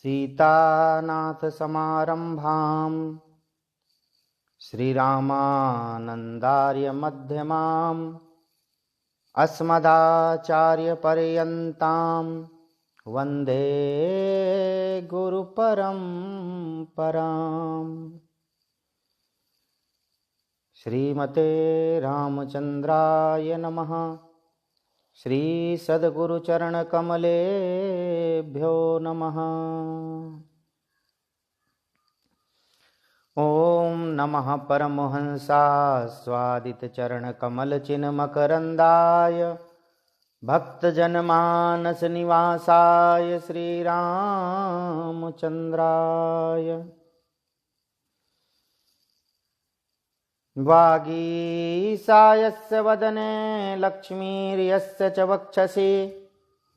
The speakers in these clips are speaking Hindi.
सीतानाथसमारम्भां श्रीरामानन्दार्यमध्यमाम् अस्मदाचार्यपर्यन्तां वन्दे गुरुपरम्पराम्। श्रीमते रामचन्द्राय नमः। श्री सद्गुरुचरणकमलेभ्यो नमः। ॐ नमः परमहंसास्वादितचरणकमलचिन्मकरन्दाय भक्तजनमानसनिवासाय श्रीरामचन्द्राय। वागीशायस्य वदने लक्ष्मीर्यस्य च वक्षसि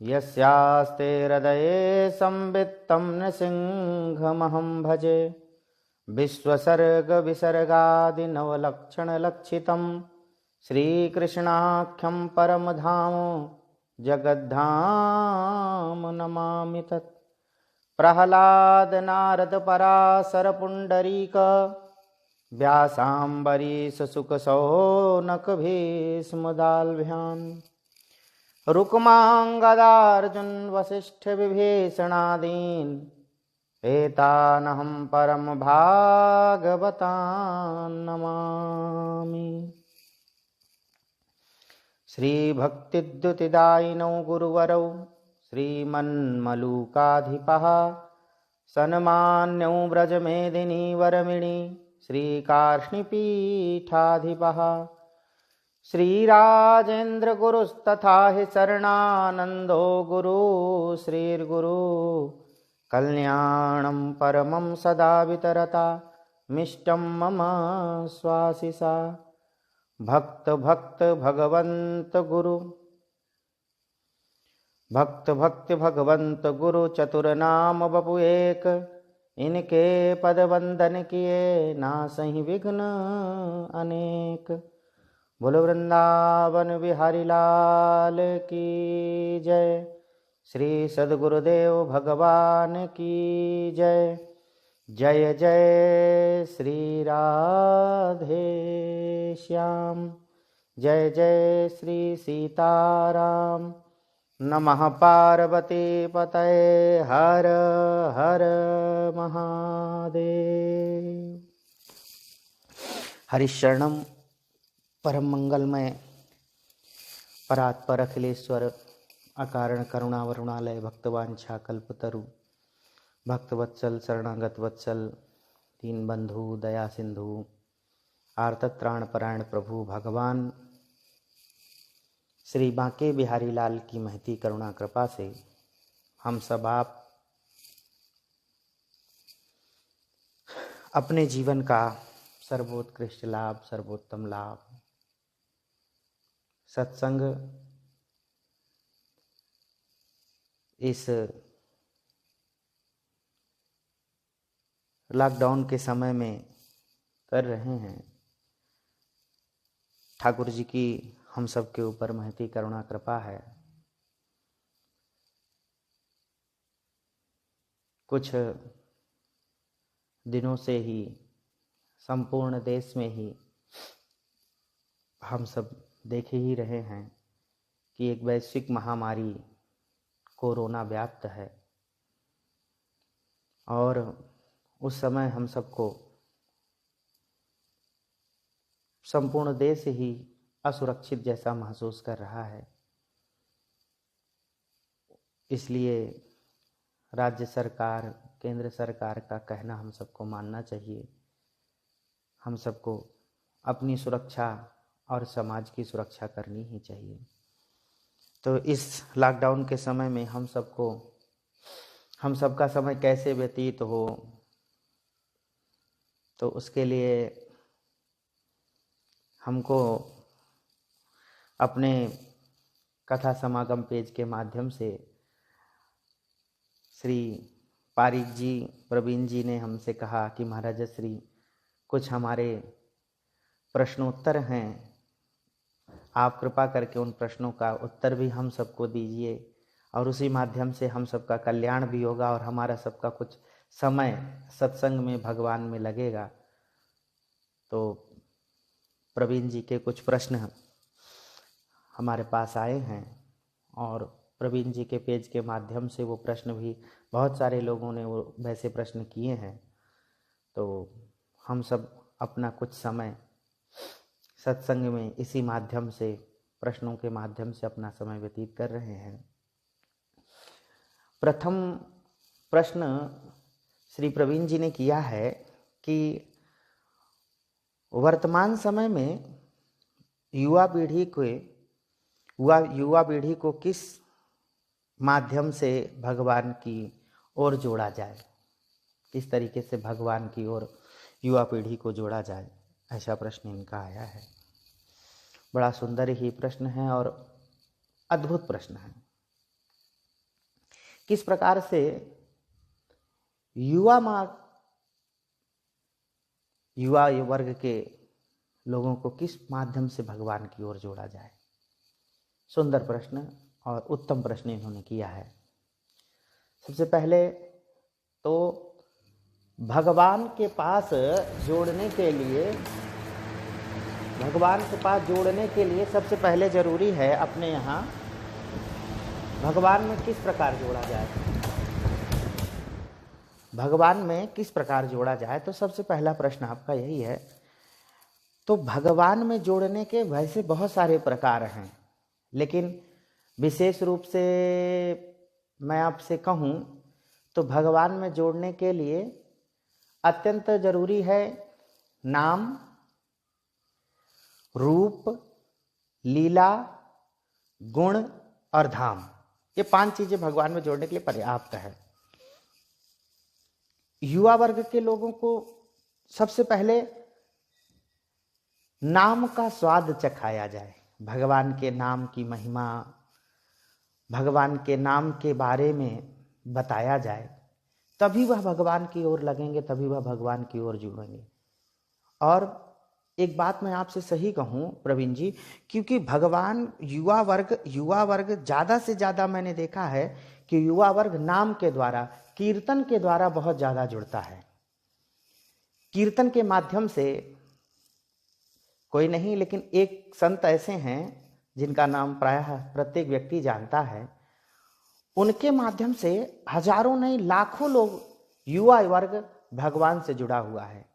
यस्यास्ते हृदये संवित्तं नृसिंहमहं भजे। विश्वसर्गविसर्गादिनवलक्षणलक्षितं श्रीकृष्णाख्यं परमधाम जगद्धाम नमामि तत्। प्रह्लाद नारद पराशर पुण्डरीक व्यासाम्बरीश शुक शौनक भीष्मदाल्भ्यान्। रुक्माङ्गदार्जुन वसिष्ठ विभीषणादीन् एतानहं परम भागवतान् नमामि। श्रीभक्तिद्युतिदायिनौ गुरुवरौ श्रीमन्मलूकाधिपः सन्मान्यौ व्रजमेदिनी वरमिणी श्रीकार्ष्णिपीठाधिपः। श्रीराजेन्द्रगुरुस्तथा हि शरणानन्दो गुरु श्रीर्गुरु कल्याणं परमं सदा वितरता मिष्टं मम स्वासिसा। भक्त भक्त भगवंत गुरु भक्त भक्त भगवंत गुरु चतुरनाम बपु एक। इनके पद वंदन किए नासहि विघ्न अनेक। बोलो वृंदावन बिहारी लाल की जय। श्री सद्गुरुदेव भगवान की जय। जय जय श्री राधे श्याम। जय जय श्री सीताराम। नमः पार्वती पतये हर हर महादेव। हरिशरणम परम मंगलमय परात्पर अखिलेश्वर अकारण करुणावरुणालय भक्तवांछा कल्पतरु भक्तवत्सल शरणागत वत्सल दीन बंधु दया सिंधु आर्तत्राण परायण प्रभु भगवान श्री बांके बिहारी लाल की महती करुणा कृपा से हम सब आप अपने जीवन का सर्वोत्कृष्ट लाभ सर्वोत्तम लाभ सत्संग इस लॉकडाउन के समय में कर रहे हैं। ठाकुर जी की हम सब के ऊपर महती करुणा कृपा है। कुछ दिनों से ही संपूर्ण देश में ही हम सब देख ही रहे हैं कि एक वैश्विक महामारी कोरोना व्याप्त है और उस समय हम सबको संपूर्ण देश ही असुरक्षित जैसा महसूस कर रहा है। इसलिए राज्य सरकार केंद्र सरकार का कहना हम सबको मानना चाहिए। हम सबको अपनी सुरक्षा और समाज की सुरक्षा करनी ही चाहिए। तो इस लॉकडाउन के समय में हम सबका समय कैसे व्यतीत हो, तो उसके लिए हमको अपने कथा समागम पेज के माध्यम से श्री पारिक जी प्रवीण जी ने हमसे कहा कि महाराज श्री कुछ हमारे प्रश्नोत्तर हैं, आप कृपा करके उन प्रश्नों का उत्तर भी हम सबको दीजिए और उसी माध्यम से हम सबका कल्याण भी होगा और हमारा सबका कुछ समय सत्संग में भगवान में लगेगा। तो प्रवीण जी के कुछ प्रश्न हमारे पास आए हैं और प्रवीण जी के पेज के माध्यम से वो प्रश्न भी बहुत सारे लोगों ने वो वैसे प्रश्न किए हैं। तो हम सब अपना कुछ समय सत्संग में इसी माध्यम से, प्रश्नों के माध्यम से अपना समय व्यतीत कर रहे हैं। प्रथम प्रश्न श्री प्रवीण जी ने किया है कि वर्तमान समय में युवा पीढ़ी को किस माध्यम से भगवान की ओर जोड़ा जाए, किस तरीके से भगवान की ओर युवा पीढ़ी को जोड़ा जाए, ऐसा प्रश्न इनका आया है। बड़ा सुंदर ही प्रश्न है और अद्भुत प्रश्न है। किस प्रकार से युवा वर्ग के लोगों को किस माध्यम से भगवान की ओर जोड़ा जाए, सुंदर प्रश्न और उत्तम प्रश्न इन्होंने किया है। सबसे पहले तो भगवान के पास जोड़ने के लिए सबसे पहले जरूरी है अपने यहाँ भगवान में किस प्रकार जोड़ा जाए। भगवान में किस प्रकार जोड़ा जाए, तो सबसे पहला प्रश्न आपका यही है। तो भगवान में जोड़ने के वैसे बहुत सारे प्रकार हैं, लेकिन विशेष रूप से मैं आपसे कहूँ तो भगवान में जोड़ने के लिए अत्यंत जरूरी है नाम, रूप, लीला, गुण और धाम। ये 5 चीजें भगवान में जोड़ने के लिए पर्याप्त है। युवा वर्ग के लोगों को सबसे पहले नाम का स्वाद चखाया जाए, भगवान के नाम की महिमा, भगवान के नाम के बारे में बताया जाए, तभी वह भगवान की ओर लगेंगे, तभी वह भगवान की ओर जुड़ेंगे। और एक बात मैं आपसे सही कहूँ प्रवीण जी, क्योंकि भगवान युवा वर्ग ज़्यादा से ज़्यादा मैंने देखा है कि युवा वर्ग नाम के द्वारा, कीर्तन के द्वारा बहुत ज़्यादा जुड़ता है। कीर्तन के माध्यम से, कोई नहीं लेकिन एक संत ऐसे हैं जिनका नाम प्रायः प्रत्येक व्यक्ति जानता है, उनके माध्यम से हजारों नहीं लाखों लोग, युवा वर्ग भगवान से जुड़ा हुआ है।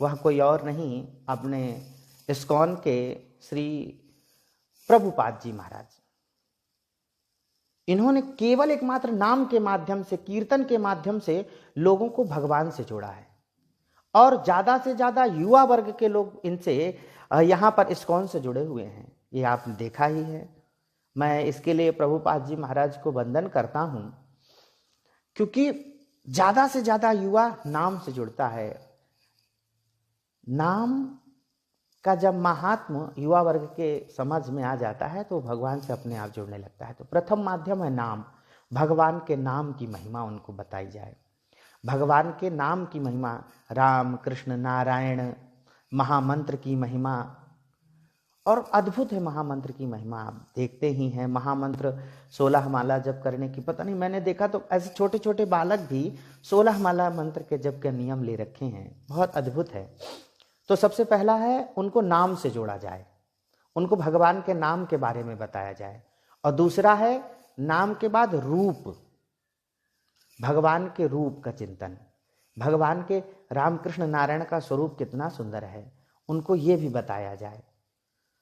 वह कोई और नहीं, अपने इस्कॉन के श्री प्रभुपाद जी महाराज। इन्होंने केवल एकमात्र नाम के माध्यम से, कीर्तन के माध्यम से लोगों को भगवान से जोड़ा है। और ज्यादा से ज्यादा युवा वर्ग के लोग इनसे यहाँ पर इस्कॉन से जुड़े हुए हैं, ये आपने देखा ही है। मैं इसके लिए प्रभुपाद जी महाराज को वंदन करता हूँ, क्योंकि ज्यादा से ज्यादा युवा नाम से जुड़ता है। नाम का जब महात्म युवा वर्ग के समझ में आ जाता है तो भगवान से अपने आप जुड़ने लगता है। तो प्रथम माध्यम है नाम, भगवान के नाम की महिमा उनको बताई जाए। भगवान के नाम की महिमा, राम कृष्ण नारायण महामंत्र की महिमा, और अद्भुत है महामंत्र की महिमा। आप देखते ही हैं महामंत्र 16 माला जप करने की, पता नहीं मैंने देखा तो ऐसे छोटे छोटे बालक भी 16 माला मंत्र के जप के नियम ले रखे हैं, बहुत अद्भुत है। तो सबसे पहला है उनको नाम से जोड़ा जाए, उनको भगवान के नाम के बारे में बताया जाए। और दूसरा है नाम के बाद रूप, भगवान के रूप का चिंतन, भगवान के रामकृष्ण नारायण का स्वरूप कितना सुंदर है, उनको ये भी बताया जाए।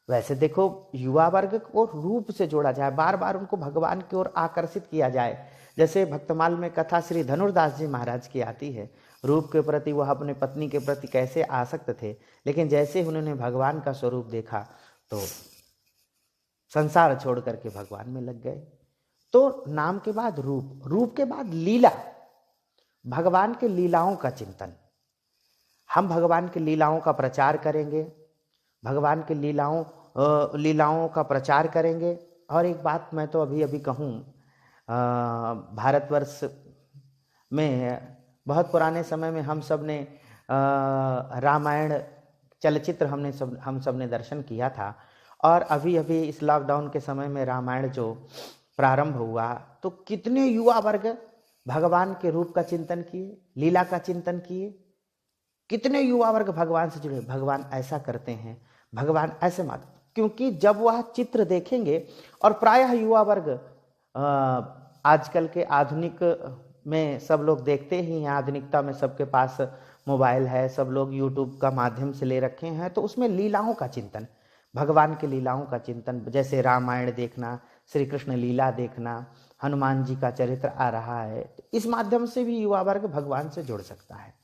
वैसे देखो युवा वर्ग को रूप से जोड़ा जाए, बार बार उनको भगवान की ओर आकर्षित किया जाए। जैसे भक्तमाल में कथा श्री धनुर्दास जी महाराज की आती है, रूप के प्रति वह अपने पत्नी के प्रति कैसे आसक्त थे, लेकिन जैसे उन्होंने भगवान का स्वरूप देखा तो संसार छोड़ करके भगवान में लग गए। तो नाम के बाद रूप, रूप के बाद लीला, भगवान के लीलाओं का चिंतन। हम भगवान की लीलाओं का प्रचार करेंगे, भगवान की लीलाओं का प्रचार करेंगे। और एक बात मैं तो अभी कहूँ, भारतवर्ष में बहुत पुराने समय में हम सब ने रामायण चलचित्र हम सब ने दर्शन किया था। और अभी इस लॉकडाउन के समय में रामायण जो प्रारंभ हुआ तो कितने युवा वर्ग भगवान के रूप का चिंतन किए, लीला का चिंतन किए। कितने युवा वर्ग भगवान से जुड़े, भगवान ऐसा करते हैं, भगवान ऐसे मात, क्योंकि जब वह चित्र देखेंगे, और प्रायः युवा वर्ग आजकल के आधुनिक में सब लोग देखते ही हैं, आधुनिकता में सबके पास मोबाइल है, सब लोग यूट्यूब का माध्यम से ले रखे हैं, तो उसमें लीलाओं का चिंतन, भगवान के लीलाओं का चिंतन, जैसे रामायण देखना, श्री कृष्ण लीला देखना, हनुमान जी का चरित्र आ रहा है, तो इस माध्यम से भी युवा वर्ग भगवान से जुड़ सकता है।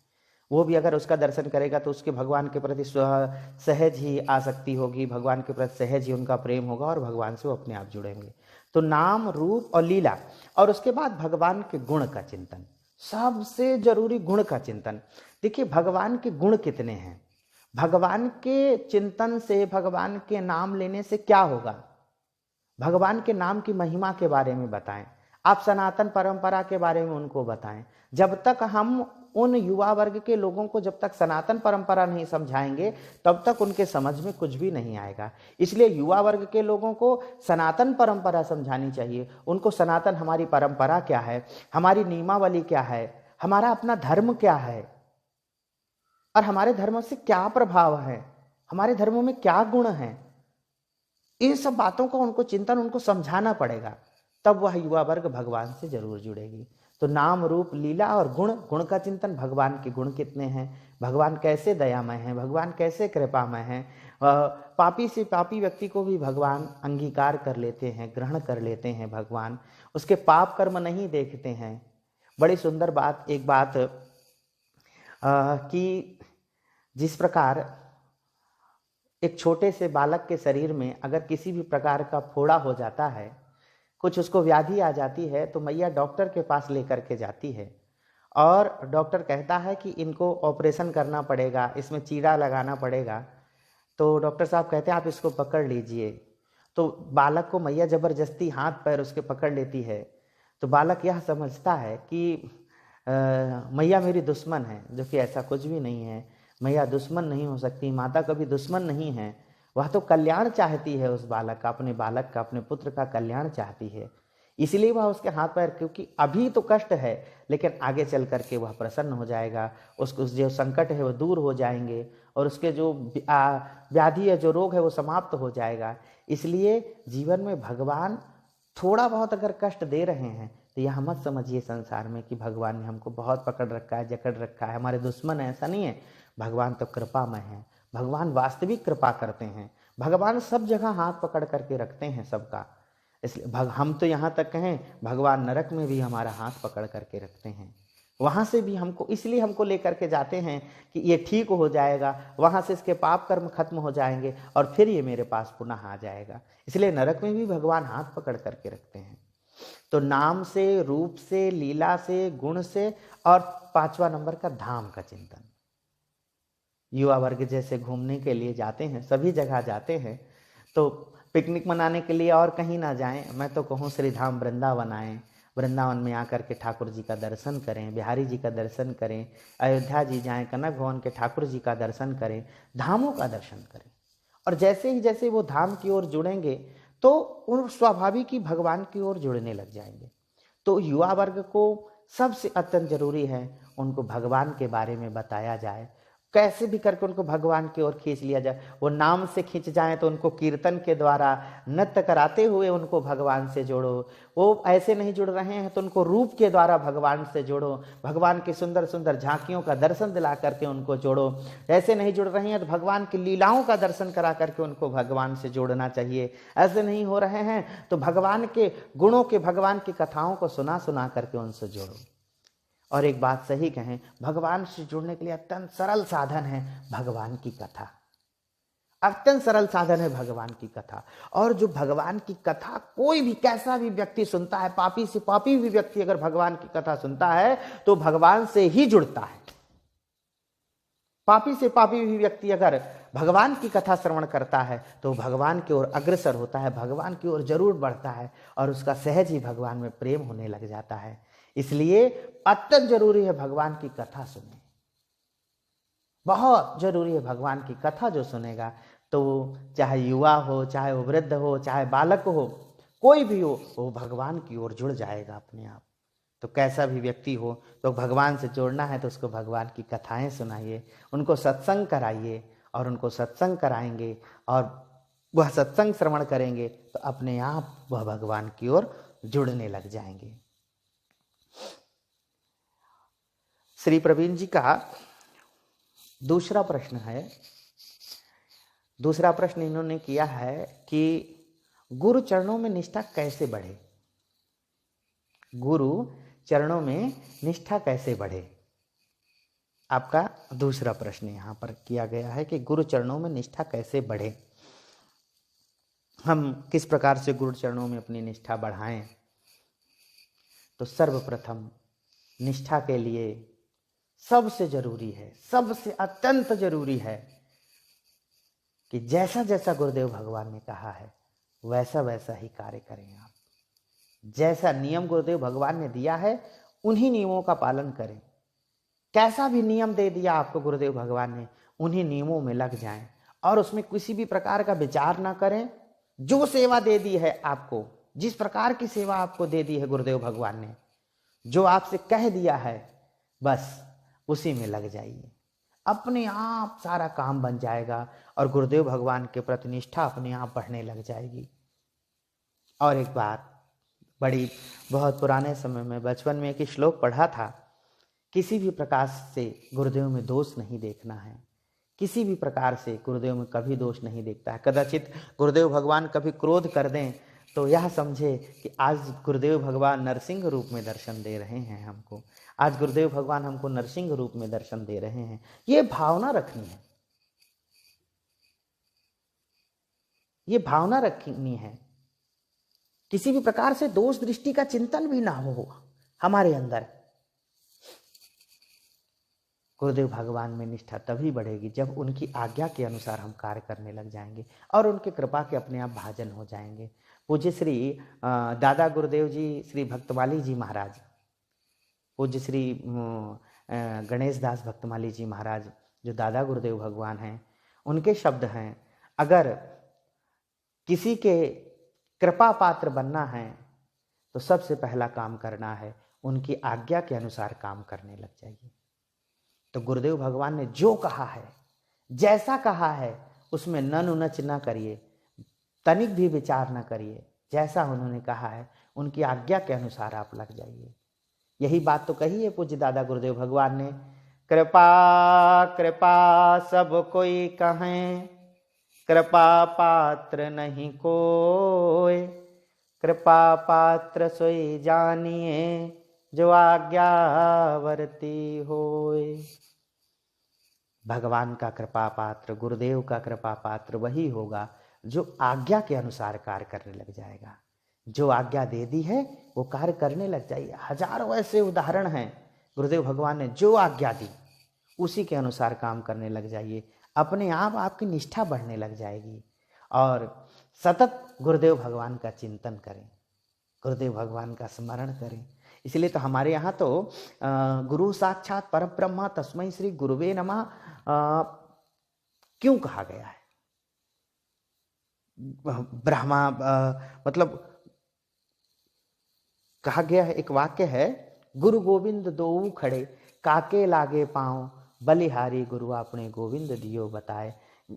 वो भी अगर उसका दर्शन करेगा तो उसके भगवान के प्रति सहज ही आसक्ति होगी, भगवान के प्रति सहज ही उनका प्रेम होगा और भगवान से वो अपने आप जुड़ेंगे। तो नाम, रूप और लीला, और उसके बाद भगवान के गुण का चिंतन, सबसे जरूरी गुण का चिंतन। देखिए भगवान के गुण कितने हैं, भगवान के चिंतन से, भगवान के नाम लेने से क्या होगा, भगवान के नाम की महिमा के बारे में बताएं, आप सनातन परंपरा के बारे में उनको बताएं। जब तक हम उन युवा वर्ग के लोगों को जब तक सनातन परंपरा नहीं समझाएंगे तब तक उनके समझ में कुछ भी नहीं आएगा। इसलिए युवा वर्ग के लोगों को सनातन परंपरा समझानी चाहिए, उनको सनातन हमारी परंपरा क्या है, हमारी नियमावली क्या है, हमारा अपना धर्म क्या है, और हमारे धर्म से क्या प्रभाव है, हमारे धर्म में क्या गुण है, इन सब बातों को उनको चिंतन, उनको समझाना पड़ेगा, तब वह युवा वर्ग भगवान से जरूर जुड़ेगी। तो नाम, रूप, लीला और गुण, गुण का चिंतन, भगवान के गुण कितने हैं, भगवान कैसे दयामय हैं, भगवान कैसे कृपामय हैं। पापी से पापी व्यक्ति को भी भगवान अंगीकार कर लेते हैं, ग्रहण कर लेते हैं, भगवान उसके पाप कर्म नहीं देखते हैं। बड़ी सुंदर बात, एक बात कि जिस प्रकार एक छोटे से बालक के शरीर में अगर किसी भी प्रकार का फोड़ा हो जाता है, कुछ उसको व्याधि आ जाती है, तो मैया डॉक्टर के पास लेकर के जाती है और डॉक्टर कहता है कि इनको ऑपरेशन करना पड़ेगा, इसमें चीरा लगाना पड़ेगा। तो डॉक्टर साहब कहते हैं आप इसको पकड़ लीजिए। तो बालक को मैया जबरदस्ती हाथ पैर उसके पकड़ लेती है। तो बालक यह समझता है कि मैया मेरी दुश्मन है, जो कि ऐसा कुछ भी नहीं है। मैया दुश्मन नहीं हो सकती, माता कभी दुश्मन नहीं है, वह तो कल्याण चाहती है उस बालक का, अपने बालक का, अपने पुत्र का कल्याण चाहती है। इसलिए वह उसके हाथ पैर, क्योंकि अभी तो कष्ट है लेकिन आगे चल करके वह प्रसन्न हो जाएगा, उसको जो संकट है वह दूर हो जाएंगे और उसके जो व्याधि है, जो रोग है वो समाप्त हो जाएगा। इसलिए जीवन में भगवान थोड़ा बहुत अगर कष्ट दे रहे हैं तो यह मत समझिए संसार में कि भगवान ने हमको बहुत पकड़ रखा है, जकड़ रखा है, हमारे दुश्मन है, ऐसा नहीं है। भगवान तो कृपामय है, भगवान वास्तविक कृपा करते हैं, भगवान सब जगह हाथ पकड़ करके रखते हैं सबका। इसलिए हम तो यहाँ तक कहें भगवान नरक में भी हमारा हाथ पकड़ करके रखते हैं, वहाँ से भी हमको, इसलिए हमको लेकर के जाते हैं कि ये ठीक हो जाएगा, वहाँ से इसके पाप कर्म खत्म हो जाएंगे और फिर ये मेरे पास पुनः आ जाएगा। इसलिए नरक में भी भगवान हाथ पकड़ करके रखते हैं। तो नाम से, रूप से, लीला से, गुण से, और 5वां नंबर का धाम का चिंतन। युवा वर्ग जैसे घूमने के लिए जाते हैं, सभी जगह जाते हैं, तो पिकनिक मनाने के लिए और कहीं ना जाएं, मैं तो कहूँ श्री धाम वृंदावन आएँ, वृंदावन में आकर के ठाकुर जी का दर्शन करें, बिहारी जी का दर्शन करें, अयोध्या जी जाएं, कनक भवन के ठाकुर जी का दर्शन करें, धामों का दर्शन करें। और जैसे ही जैसे वो धाम की ओर जुड़ेंगे तो उन स्वाभाविक ही भगवान की ओर जुड़ने लग जाएंगे। तो युवा वर्ग को सबसे अत्यंत जरूरी है उनको भगवान के बारे में बताया जाए, कैसे भी करके उनको भगवान की ओर खींच लिया जाए। वो नाम से खींच जाए तो उनको कीर्तन के द्वारा नृत्य कराते हुए उनको भगवान से जोड़ो। वो ऐसे नहीं जुड़ रहे हैं तो उनको रूप के द्वारा भगवान से जोड़ो, भगवान की सुंदर सुंदर झांकियों का दर्शन दिला करके उनको जोड़ो। ऐसे नहीं जुड़ रहे हैं तो भगवान की लीलाओं का दर्शन करा करके उनको भगवान से जोड़ना चाहिए। ऐसे नहीं हो रहे हैं तो भगवान के गुणों के, भगवान की कथाओं को सुना सुना करके उनसे जोड़ो। और एक बात सही कहें, भगवान से जुड़ने के लिए अत्यंत सरल साधन है भगवान की कथा, अत्यंत सरल साधन है भगवान की कथा। और जो भगवान की कथा कोई भी कैसा भी व्यक्ति सुनता है, पापी से पापी भी व्यक्ति अगर भगवान की कथा सुनता है तो भगवान से ही जुड़ता है। पापी से पापी भी व्यक्ति अगर भगवान की कथा श्रवण करता है तो भगवान की ओर अग्रसर होता है, भगवान की ओर जरूर बढ़ता है और उसका सहज ही भगवान में प्रेम होने लग जाता है। इसलिए अत्यंत जरूरी है भगवान की कथा सुने, बहुत जरूरी है भगवान की कथा। जो सुनेगा तो चाहे युवा हो, चाहे वो वृद्ध हो, चाहे बालक हो, कोई भी हो वो भगवान की ओर जुड़ जाएगा अपने आप। तो कैसा भी व्यक्ति हो तो भगवान से जोड़ना है तो उसको भगवान की कथाएं सुनाइए, उनको सत्संग कराइए, और उनको सत्संग कराएंगे और वह सत्संग श्रवण करेंगे तो अपने आप वह भगवान की ओर जुड़ने लग जाएंगे। श्री प्रवीण जी का दूसरा प्रश्न है, दूसरा प्रश्न इन्होंने किया है कि गुरु चरणों में निष्ठा कैसे बढ़े। गुरु चरणों में निष्ठा कैसे बढ़े, आपका दूसरा प्रश्न यहाँ पर किया गया है कि गुरु चरणों में निष्ठा कैसे बढ़े। हम किस प्रकार से गुरु चरणों में अपनी निष्ठा बढ़ाएं। तो सर्वप्रथम निष्ठा के लिए सबसे जरूरी है, सबसे अत्यंत जरूरी है कि जैसा जैसा गुरुदेव भगवान ने कहा है वैसा वैसा ही कार्य करें। आप जैसा नियम गुरुदेव भगवान ने दिया है उन्हीं नियमों का पालन करें। कैसा भी नियम दे दिया आपको गुरुदेव भगवान ने, उन्हीं नियमों में लग जाएं और उसमें किसी भी प्रकार का विचार ना करें। जो सेवा दे दी है आपको, जिस प्रकार की सेवा आपको दे दी है गुरुदेव भगवान ने, जो आपसे कह दिया है बस उसी में लग जाइए, अपने आप सारा काम बन जाएगा और गुरुदेव भगवान के प्रति निष्ठा अपने आप बढ़ने लग जाएगी। और एक बात, बड़ी बहुत पुराने समय में बचपन में एक श्लोक पढ़ा था, किसी भी प्रकार से गुरुदेव में दोष नहीं देखना है। किसी भी प्रकार से गुरुदेव में कभी दोष नहीं देखता है। कदाचित गुरुदेव भगवान कभी क्रोध कर दें तो यह समझे कि आज गुरुदेव भगवान नरसिंह रूप में दर्शन दे रहे हैं हमको, आज गुरुदेव भगवान हमको नरसिंह रूप में दर्शन दे रहे हैं। ये भावना रखनी है, ये भावना रखनी है। किसी भी प्रकार से दोष दृष्टि का चिंतन भी ना हो हमारे अंदर। गुरुदेव भगवान में निष्ठा तभी बढ़ेगी जब उनकी आज्ञा के अनुसार हम कार्य करने लग जाएंगे और उनके कृपा के अपने आप भाजन हो जाएंगे। पूज्य श्री दादा गुरुदेव जी श्री भक्तमाली जी महाराज, पूज्य श्री गणेश दास भक्तमाली जी महाराज जो दादा गुरुदेव भगवान हैं, उनके शब्द हैं, अगर किसी के कृपा पात्र बनना है तो सबसे पहला काम करना है उनकी आज्ञा के अनुसार काम करने लग जाइए। तो गुरुदेव भगवान ने जो कहा है, जैसा कहा है, उसमें नन उनच ना करिए, तनिक भी विचार ना करिए। जैसा उन्होंने कहा है उनकी आज्ञा के अनुसार आप लग जाइए। यही बात तो कही है पूज्य दादा गुरुदेव भगवान ने, कृपा कृपा सब कोई कहें, कृपा पात्र नहीं कोय, कृपा पात्र सोई जानिए, जो आज्ञावर्ती होय। भगवान का कृपा पात्र, गुरुदेव का कृपा पात्र वही होगा जो आज्ञा के अनुसार कार्य करने लग जाएगा। जो आज्ञा दे दी है वो कार्य करने लग जाइए। हजारों ऐसे उदाहरण हैं, गुरुदेव भगवान ने जो आज्ञा दी उसी के अनुसार काम करने लग जाइए। अपने आप आपकी निष्ठा बढ़ने लग जाएगी और सतत गुरुदेव भगवान का चिंतन करें, गुरुदेव भगवान का स्मरण करें। इसलिए तो हमारे यहाँ तो गुरु साक्षात परब्रह्म तस्मै श्री गुरुवे नमः क्यों कहा गया है। ब्रह्मा मतलब कहा गया है, एक वाक्य है, गुरु गोविंद दोऊ खड़े, काके लागे पांव, बलिहारी गुरु आपने गोविंद दियो बताए।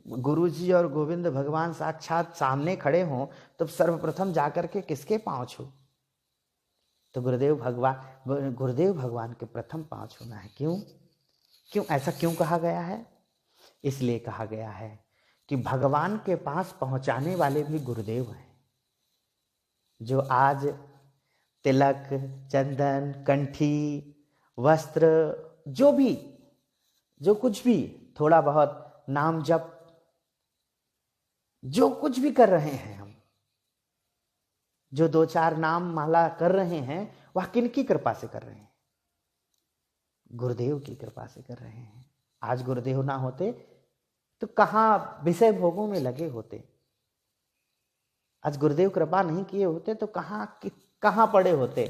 गुरु जी और गोविंद भगवान साक्षात सामने खड़े हों तो सर्वप्रथम जाकर के किसके पांव छू। तो गुरुदेव भगवान के प्रथम पांव छूना है। क्यों ऐसा क्यों कहा गया है? इसलिए कहा गया है कि भगवान के पास पहुंचाने वाले भी गुरुदेव हैं। जो आज तिलक, चंदन, कंठी, वस्त्र, जो कुछ भी थोड़ा बहुत नाम जप, जो कुछ भी कर रहे हैं हम, जो 2-4 नाम माला कर रहे हैं, वह किनकी कृपा से कर रहे हैं? गुरुदेव की कृपा से कर रहे हैं। आज गुरुदेव ना होते तो कहाँ विषय भोगों में लगे होते। आज गुरुदेव कृपा नहीं किए होते तो कहाँ पड़े होते,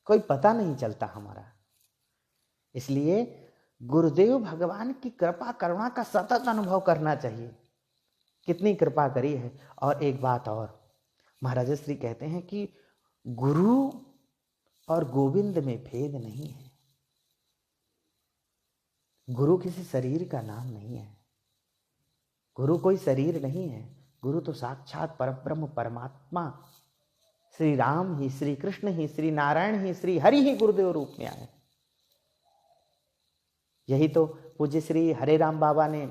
कोई पता नहीं चलता हमारा। इसलिए गुरुदेव भगवान की कृपा करुणा का सतत अनुभव करना चाहिए, कितनी कृपा करी है। और एक बात और, महाराज श्री कहते हैं कि गुरु और गोविंद में भेद नहीं है। गुरु किसी शरीर का नाम नहीं है, गुरु कोई शरीर नहीं है। गुरु तो साक्षात परब्रह्म परमात्मा श्री राम ही, श्री कृष्ण ही, श्री नारायण ही, श्री हरि ही गुरुदेव रूप में आए। यही तो पूज्य श्री हरे राम बाबा ने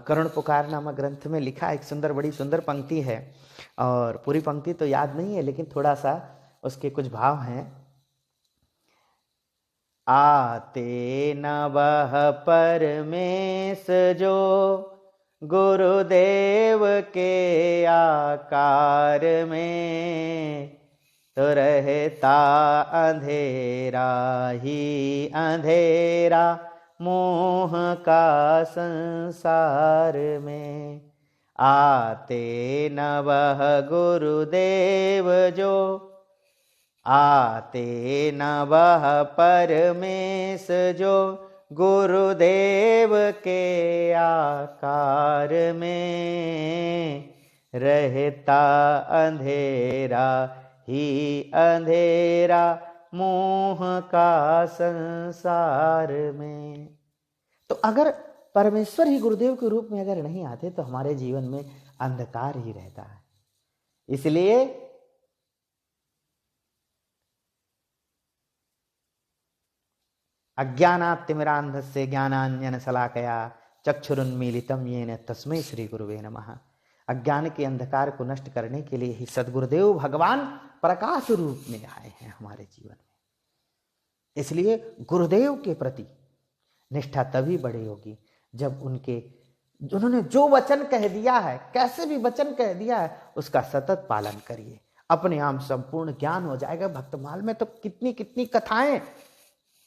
करुण पुकार नामक ग्रंथ में लिखा। एक सुंदर, बड़ी सुंदर पंक्ति है, और पूरी पंक्ति तो याद नहीं है, लेकिन थोड़ा सा उसके कुछ भाव हैं। आते नवः परमेश जो गुरुदेव के आकार में, तो रहता अंधेरा ही अंधेरा मोह का संसार में। आते नवः गुरुदेव जो, आते नवः परमेश जो गुरुदेव के आकार में, रहता अंधेरा ही अंधेरा मोह का संसार में। तो अगर परमेश्वर ही गुरुदेव के रूप में अगर नहीं आते तो हमारे जीवन में अंधकार ही रहता है। इसलिए अज्ञानातिमिरान्धस्य ज्ञानांजन शलाकया चक्षुरुन्मीलितं येन तस्मै श्री गुरुवे नमः। अज्ञान के अंधकार को नष्ट करने के लिए ही सद्गुरुदेव भगवान प्रकाश रूप में आए हैं हमारे जीवन में। इसलिए गुरुदेव के प्रति निष्ठा तभी बड़ी होगी जब उन्होंने जो वचन कह दिया है, कैसे भी वचन कह दिया है, उसका सतत पालन करिए। अपने आप संपूर्ण ज्ञान हो जाएगा। भक्तमाल में तो कितनी कितनी कथाएं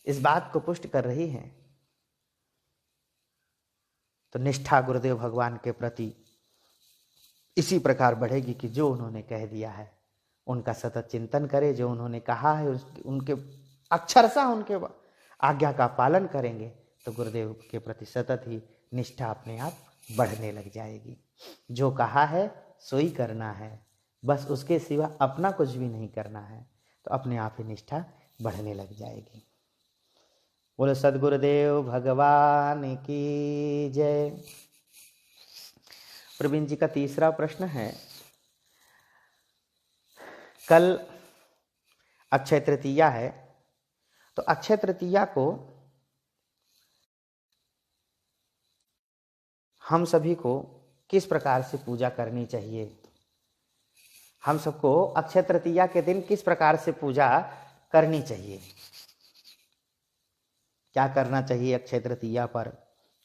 इस बात को पुष्ट कर रही हैं। तो निष्ठा गुरुदेव भगवान के प्रति इसी प्रकार बढ़ेगी कि जो उन्होंने कह दिया है उनका सतत चिंतन करें, जो उन्होंने कहा है उनके अक्षरशः उनके आज्ञा का पालन करेंगे तो गुरुदेव के प्रति सतत ही निष्ठा अपने आप बढ़ने लग जाएगी। जो कहा है सो ही करना है, बस उसके सिवा अपना कुछ भी नहीं करना है, तो अपने आप ही निष्ठा बढ़ने लग जाएगी। बोलो सद्गुरुदेव भगवान की जय। प्रवीण जी का तीसरा प्रश्न है, कल अक्षय तृतीया है, तो अक्षय तृतीया को हम सभी को किस प्रकार से पूजा करनी चाहिए? हम सबको अक्षय तृतीया के दिन किस प्रकार से पूजा करनी चाहिए? क्या करना चाहिए अक्षय तृतीया पर?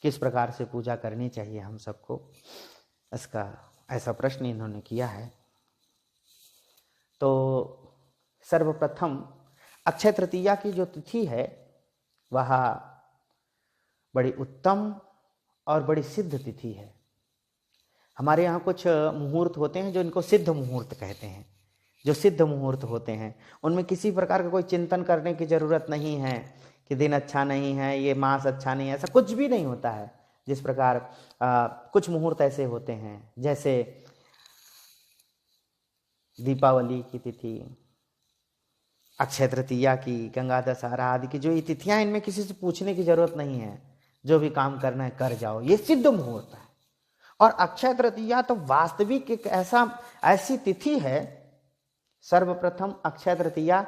किस प्रकार से पूजा करनी चाहिए हम सबको? इसका ऐसा प्रश्न इन्होंने किया है। तो सर्वप्रथम अक्षय तृतीया की जो तिथि है वह बड़ी उत्तम और बड़ी सिद्ध तिथि है। हमारे यहाँ कुछ मुहूर्त होते हैं जो इनको सिद्ध मुहूर्त कहते हैं। जो सिद्ध मुहूर्त होते हैं उनमें किसी प्रकार का कोई चिंतन करने की जरूरत नहीं है कि दिन अच्छा नहीं है, ये मास अच्छा नहीं है, ऐसा कुछ भी नहीं होता है। जिस प्रकार कुछ मुहूर्त ऐसे होते हैं, जैसे दीपावली की तिथि, अक्षय तृतीया की, गंगा दशहरा आदि की जो ये तिथियां, इनमें किसी से पूछने की जरूरत नहीं है, जो भी काम करना है कर जाओ, ये सिद्ध मुहूर्त है। और अक्षय तृतीया तो वास्तविक एक ऐसी तिथि है, सर्वप्रथम अक्षय तृतीया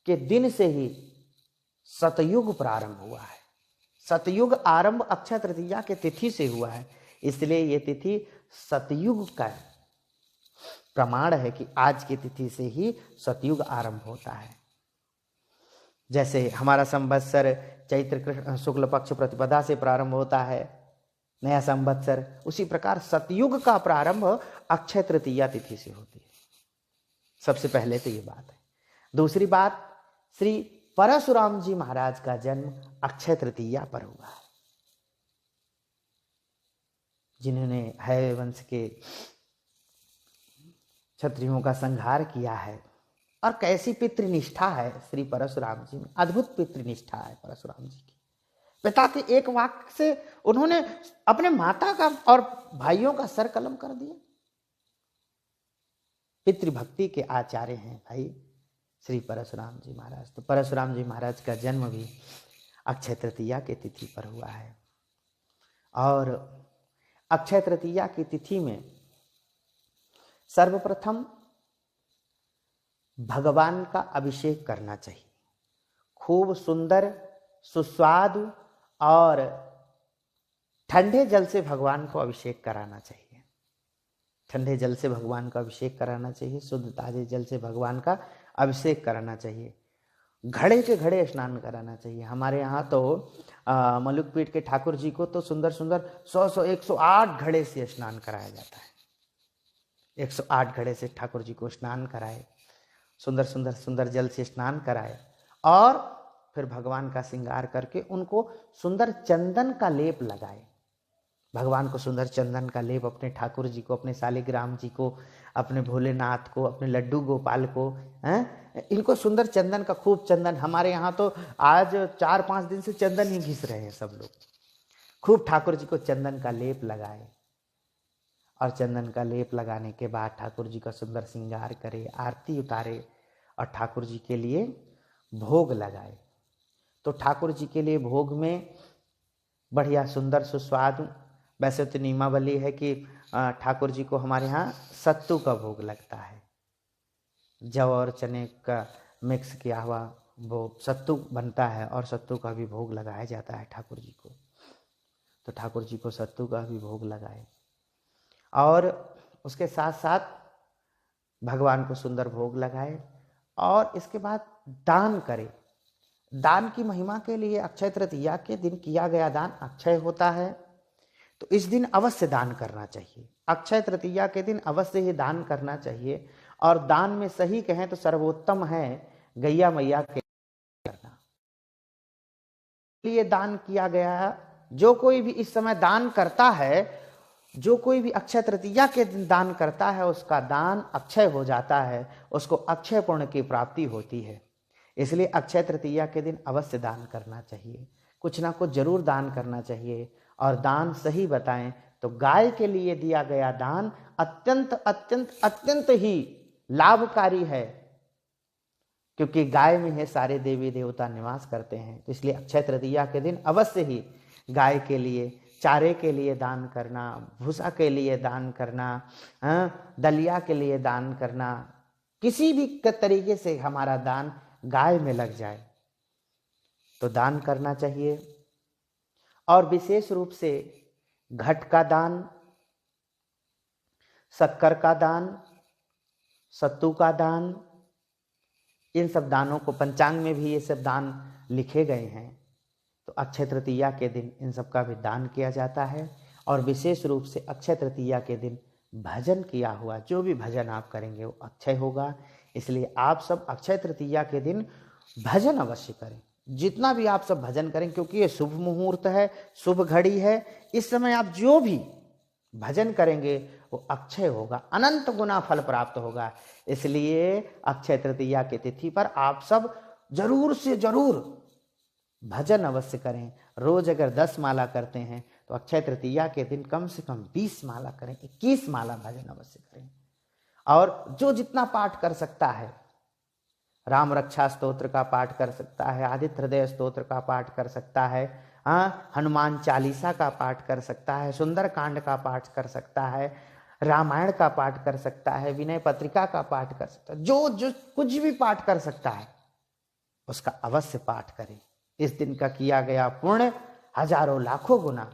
के दिन से ही सतयुग प्रारंभ हुआ है। सतयुग आरंभ अक्षय तृतीया के तिथि से हुआ है, इसलिए ये तिथि सतयुग का प्रमाण है कि आज की तिथि से ही सतयुग आरंभ होता है। जैसे हमारा संवत्सर चैत्र कृष्ण शुक्ल पक्ष प्रतिपदा से प्रारंभ होता है, नया संवत्सर, उसी प्रकार सतयुग का प्रारंभ अक्षय तृतीया तिथि से होती है। सबसे पहले तो ये बात है। दूसरी बात, श्री परशुराम जी महाराज का जन्म अक्षय तृतीया पर हुआ है, जिन्होंने हैव वंश के क्षत्रियों का संहार किया है। और कैसी पितृनिष्ठा है श्री परशुराम जी में, अद्भुत पितृनिष्ठा है परशुराम जी की। पिता के एक वाक्य से उन्होंने अपने माता का और भाइयों का सर कलम कर दिया। पितृभक्ति के आचार्य हैं भाई श्री परशुराम जी महाराज। तो परशुराम जी महाराज का जन्म भी अक्षय तृतीया की तिथि पर हुआ है। और अक्षय तृतीया की तिथि में सर्वप्रथम भगवान का अभिषेक करना चाहिए। खूब सुंदर सुस्वादु और ठंडे जल से भगवान को अभिषेक कराना चाहिए। ठंडे जल से भगवान का अभिषेक कराना चाहिए, शुद्ध ताजे जल से भगवान का अभिषेक कराना चाहिए। घड़े के घड़े स्नान कराना चाहिए। हमारे यहाँ तो मलुकपीठ के ठाकुर जी को तो सुंदर सुंदर 100 108 घड़े से स्नान कराया जाता है। 108 घड़े से ठाकुर जी को स्नान कराए, सुंदर सुंदर सुंदर जल से स्नान कराए और फिर भगवान का श्रृंगार करके उनको सुंदर चंदन का लेप लगाए। भगवान को सुंदर चंदन का लेप, अपने ठाकुर जी को, अपने शालिग्राम जी को, अपने भोलेनाथ को, अपने लड्डू गोपाल को, इनको सुंदर चंदन का, खूब चंदन। हमारे यहाँ तो आज 4-5 दिन से चंदन ही घिस रहे हैं सब लोग। खूब ठाकुर जी को चंदन का लेप लगाए और चंदन का लेप लगाने के बाद ठाकुर जी का सुंदर श्रृंगार करे, आरती उतारे और ठाकुर जी के लिए भोग लगाए। तो ठाकुर जी के लिए भोग में बढ़िया सुंदर सुस्वादु, वैसे तो नियमावली है कि ठाकुर जी को हमारे यहाँ सत्तू का भोग लगता है। जव और चने का मिक्स किया हुआ वो सत्तू बनता है और सत्तू का भी भोग लगाया जाता है ठाकुर जी को। तो ठाकुर जी को सत्तू का भी भोग लगाए और उसके साथ साथ भगवान को सुंदर भोग लगाए और इसके बाद दान करे। दान की महिमा के लिए अक्षय तृतीया के दिन किया गया दान अक्षय होता है, तो इस दिन अवश्य दान करना चाहिए। अक्षय तृतीया के दिन अवश्य ही दान करना चाहिए। और दान में सही कहें तो सर्वोत्तम है गैया मैया के करना, लिए दान किया गया। जो कोई भी इस समय दान करता है, जो कोई भी अक्षय तृतीया के दिन दान करता है, उसका दान अक्षय हो जाता है, उसको अक्षय पुण्य की प्राप्ति होती है। इसलिए अक्षय तृतीया के दिन अवश्य दान करना चाहिए, कुछ ना कुछ जरूर दान करना चाहिए। और दान सही बताएं तो गाय के लिए दिया गया दान अत्यंत अत्यंत अत्यंत ही लाभकारी है, क्योंकि गाय में है सारे देवी देवता निवास करते हैं। तो इसलिए अक्षय तृतीया के दिन अवश्य ही गाय के लिए चारे के लिए दान करना, भूसा के लिए दान करना, दलिया के लिए दान करना, किसी भी तरीके से हमारा दान गाय में लग जाए तो दान करना चाहिए। और विशेष रूप से घट का दान, शक्कर का दान, सत्तू का दान, इन सब दानों को पंचांग में भी ये सब दान लिखे गए हैं। तो अक्षय तृतीया के दिन इन सब का भी दान किया जाता है। और विशेष रूप से अक्षय तृतीया के दिन भजन किया हुआ जो भी भजन आप करेंगे वो अक्षय होगा। इसलिए आप सब अक्षय तृतीया के दिन भजन अवश्य करें, जितना भी आप सब भजन करें, क्योंकि ये शुभ मुहूर्त है, शुभ घड़ी है। इस समय आप जो भी भजन करेंगे वो अक्षय होगा, अनंत गुना फल प्राप्त होगा। इसलिए अक्षय तृतीया की तिथि पर आप सब जरूर से जरूर भजन अवश्य करें। रोज अगर 10 माला करते हैं तो अक्षय तृतीया के दिन कम से कम 20 माला करें, 21 माला भजन अवश्य करें। और जो जितना पाठ कर सकता है, राम रक्षा स्तोत्र का पाठ कर सकता है, आदित्य हृदय स्तोत्र का पाठ कर सकता है, हनुमान चालीसा का पाठ कर सकता है, सुंदर कांड का पाठ कर सकता है, रामायण का पाठ कर सकता है, विनय पत्रिका का पाठ कर सकता है। जो जो कुछ भी पाठ कर सकता है उसका अवश्य पाठ करें। इस दिन का किया गया पुण्य हजारों लाखों गुना,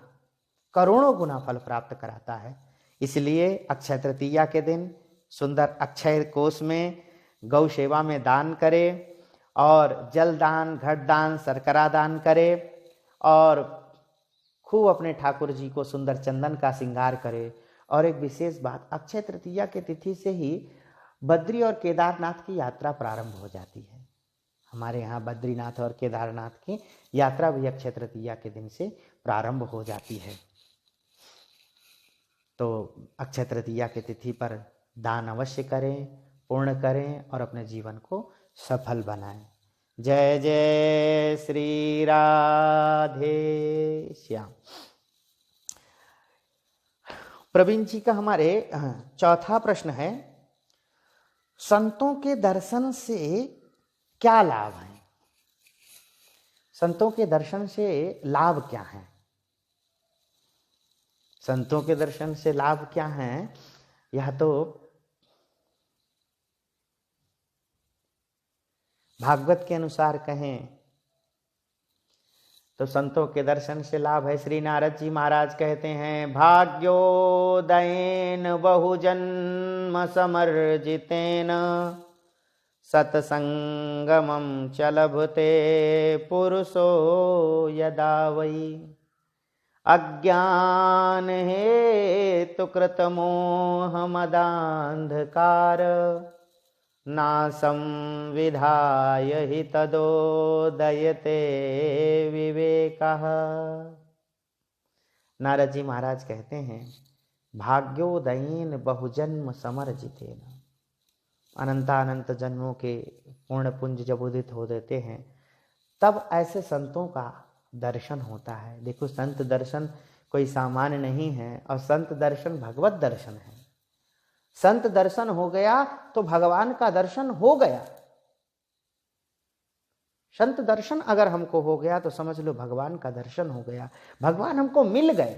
करोड़ों गुना फल प्राप्त कराता है। इसलिए अक्षय तृतीया के दिन सुंदर अक्षय कोष में गौ सेवा में दान करें और जल दान, घट दान, शर्करा दान करें और खूब अपने ठाकुर जी को सुंदर चंदन का श्रृंगार करें। और एक विशेष बात, अक्षय तृतीया की तिथि से ही बद्री और केदारनाथ की यात्रा प्रारंभ हो जाती है। हमारे यहाँ बद्रीनाथ और केदारनाथ की यात्रा भी अक्षय तृतीया के दिन से प्रारंभ हो जाती है। तो अक्षय तृतीया की तिथि पर दान अवश्य करें, पूर्ण करें और अपने जीवन को सफल बनाएं। जय जय श्री राधे श्याम। प्रवीण जी का हमारे चौथा प्रश्न है, संतों के दर्शन से क्या लाभ है? संतों के दर्शन से लाभ क्या है? संतों के दर्शन से लाभ क्या है? यह तो भागवत के अनुसार कहें तो संतों के दर्शन से लाभ है। श्री नारद जी महाराज कहते हैं, भाग्योदयेन बहुजन्म समर्जितेन सत्संगमं च लभते पुरुषो यदा वै अज्ञान हेतु कृत मोह मदांधकार नासं विधाय हि तदोदयते विवेकः। नारद जी महाराज कहते हैं, भाग्योदयेन बहुजन्म समर्जितेन, अनंतानंत जन्मों के पूर्ण पुंज जब उदित हो देते हैं तब ऐसे संतों का दर्शन होता है। देखो, संत दर्शन कोई सामान्य नहीं है, और संत दर्शन भगवत दर्शन है। संत दर्शन हो गया तो भगवान का दर्शन हो गया। संत दर्शन अगर हमको हो गया तो समझ लो भगवान का दर्शन हो गया, भगवान हमको मिल गए।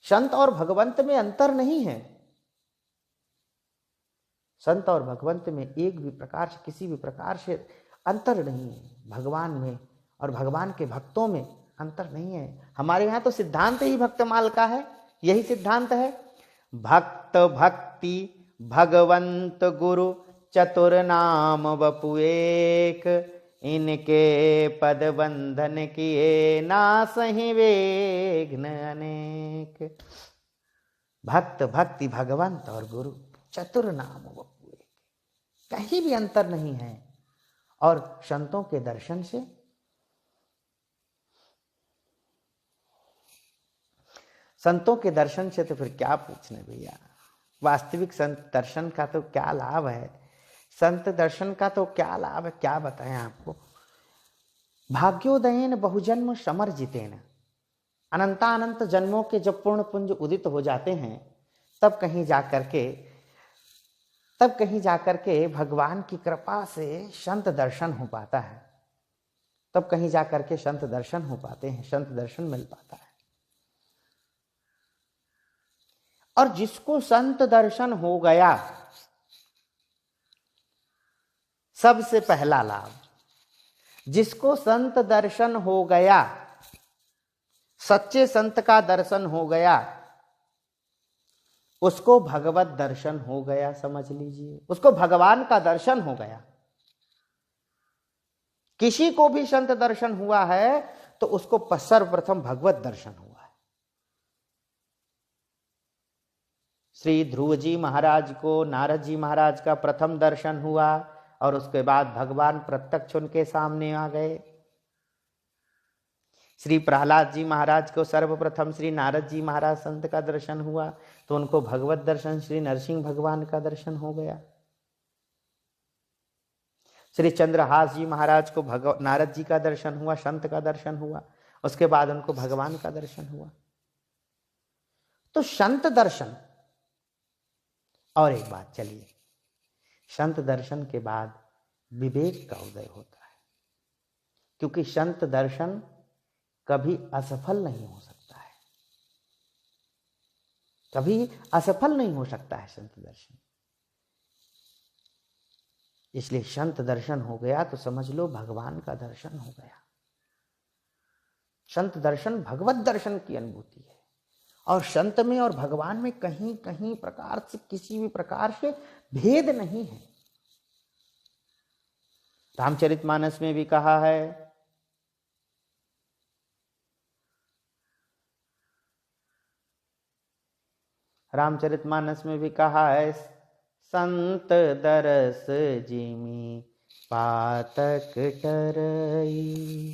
संत और भगवंत में अंतर नहीं है। संत और भगवंत में एक भी प्रकार से, किसी भी प्रकार से अंतर नहीं है। भगवान में और भगवान के भक्तों में अंतर नहीं है। हमारे यहाँ तो सिद्धांत ही भक्तमाल का है, यही सिद्धांत है। भक्त भक्ति भगवंत गुरु चतुर नाम वपु एक, इनके पद बंधन किए नासहि विघ्न अनेक। भक्त भक्ति भगवंत और गुरु चतुर नाम वपु एक, कहीं भी अंतर नहीं है। और संतों के दर्शन से संतों के दर्शन से तो फिर क्या पूछने भैया। वास्तविक संत दर्शन का तो क्या लाभ है, संत दर्शन का तो क्या लाभ है, क्या बताएं आपको। भाग्योदयेन बहुजन्म समर्जितेन, अनंतानंत जन्मों के जब पूर्ण पुंज उदित हो जाते हैं तब कहीं जाकर के भगवान की कृपा से संत दर्शन हो पाता है। तब कहीं जाकर के संत दर्शन हो पाते हैं, संत दर्शन मिल पाता है। और जिसको संत दर्शन हो गया, सबसे पहला लाभ, जिसको संत दर्शन हो गया, सच्चे संत का दर्शन हो गया, उसको भगवत दर्शन हो गया। समझ लीजिए, उसको भगवान का दर्शन हो गया। किसी को भी संत दर्शन हुआ है तो उसको सर्वप्रथम भगवत दर्शन हुआ है। श्री ध्रुव जी महाराज को नारद जी महाराज का प्रथम दर्शन हुआ और उसके बाद भगवान प्रत्यक्ष उनके सामने आ गए। श्री प्रहलाद जी महाराज को सर्वप्रथम श्री नारद जी महाराज संत का दर्शन हुआ तो उनको भगवत दर्शन श्री नरसिंह भगवान का दर्शन हो गया। श्री चंद्रहास जी महाराज को नारद जी का दर्शन हुआ, संत का दर्शन हुआ, उसके बाद उनको भगवान का दर्शन हुआ। तो संत दर्शन, और एक बात, चलिए, संत दर्शन के बाद विवेक का उदय होता है, क्योंकि संत दर्शन कभी असफल नहीं हो सकता है, कभी असफल नहीं हो सकता है संत दर्शन। इसलिए संत दर्शन हो गया तो समझ लो भगवान का दर्शन हो गया। संत दर्शन भगवत दर्शन की अनुभूति है, और संत में और भगवान में कहीं कहीं प्रकार से, किसी भी प्रकार से भेद नहीं है। रामचरितमानस में भी कहा है, रामचरितमानस में भी कहा है, संत दरस जिमी पातक टरई,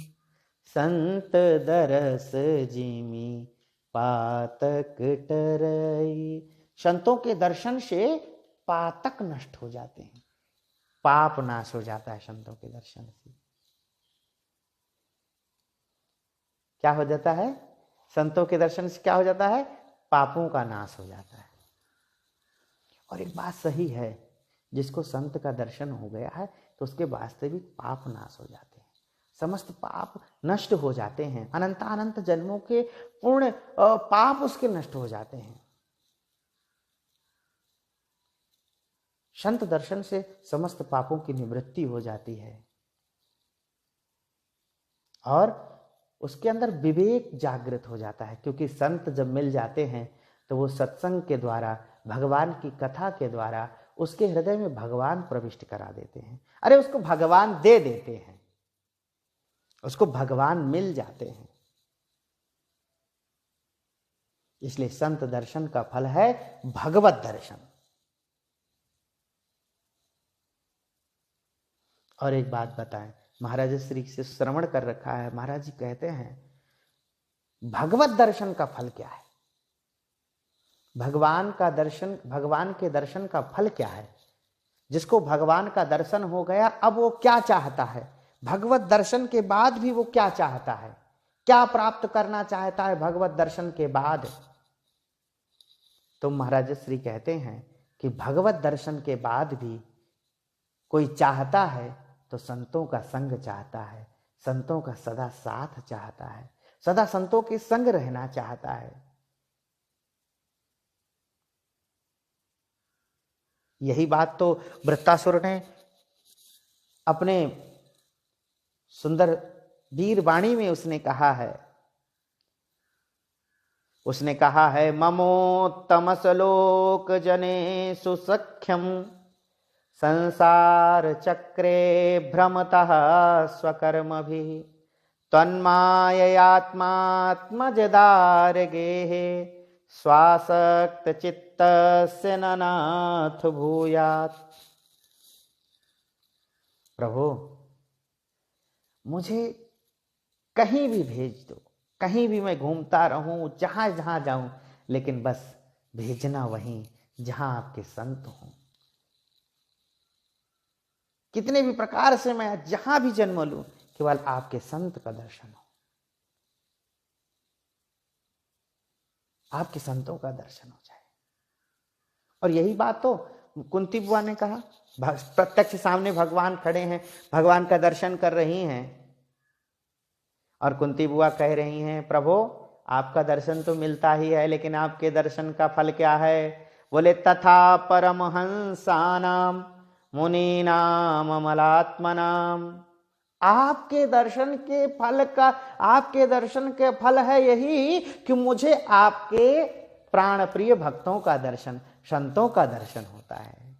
संत दरस जिमी पातक टरई। संतों के दर्शन से पातक नष्ट हो जाते हैं, पाप नाश हो जाता है संतों के दर्शन से। क्या हो जाता है? संतों के दर्शन से क्या हो जाता है? पापों का नाश हो जाता है। और एक बात सही है, जिसको संत का दर्शन हो गया है तो उसके वास्तविक पाप नाश हो जाते हैं, समस्त पाप नष्ट हो जाते हैं, अनंत जन्मों के पूर्ण पाप उसके नष्ट हो जाते हैं। संत दर्शन से समस्त पापों की निवृत्ति हो जाती है और उसके अंदर विवेक जागृत हो जाता है, क्योंकि संत जब मिल जाते हैं तो वो सत्संग के द्वारा, भगवान की कथा के द्वारा उसके हृदय में भगवान प्रविष्ट करा देते हैं। अरे उसको भगवान दे देते हैं, उसको भगवान मिल जाते हैं। इसलिए संत दर्शन का फल है भगवत दर्शन। और एक बात बताएं, महाराज श्री से श्रवण कर रखा है, महाराज जी कहते हैं भगवत दर्शन का फल क्या है, भगवान का दर्शन, भगवान के दर्शन का फल क्या है। जिसको भगवान का दर्शन हो गया, अब वो क्या चाहता है, भगवत दर्शन के बाद भी वो क्या चाहता है, क्या प्राप्त करना चाहता है भगवत दर्शन के बाद। तो महाराज श्री कहते हैं कि भगवत दर्शन के बाद भी कोई चाहता है तो संतों का संग चाहता है, संतों का सदा साथ चाहता है, सदा संतों के संग रहना चाहता है। यही बात तो वृत्तासुर ने अपने सुंदर वीर वाणी में उसने कहा है। उसने कहा है ममोत्तम श्लोक जने सुसख्यम संसार चक्रे भ्रमतः स्वकर्मभिः तन्माययात्मात्मजदार गेहे स्वासक्त चित्तस्य ननाथ भूयात्। प्रभु मुझे कहीं भी भेज दो, कहीं भी मैं घूमता रहूं, जहां जहां जाऊं, लेकिन बस भेजना वहीं जहां आपके संत हों। कितने भी प्रकार से मैं जहां भी जन्म लूं, केवल आपके संत का दर्शन हो, आपके संतों का दर्शन हो जाए। और यही बात तो कुंती बुआ ने कहा, प्रत्यक्ष सामने भगवान खड़े हैं, भगवान का दर्शन कर रही हैं और कुंती बुआ कह रही हैं प्रभु आपका दर्शन तो मिलता ही है, लेकिन आपके दर्शन का फल क्या है। बोले तथा परमहंसानाम मुनीनाम अमलात्मनाम। आपके दर्शन के फल का, आपके दर्शन के फल है यही कि मुझे आपके प्राण प्रिय भक्तों का दर्शन, संतों का दर्शन होता है,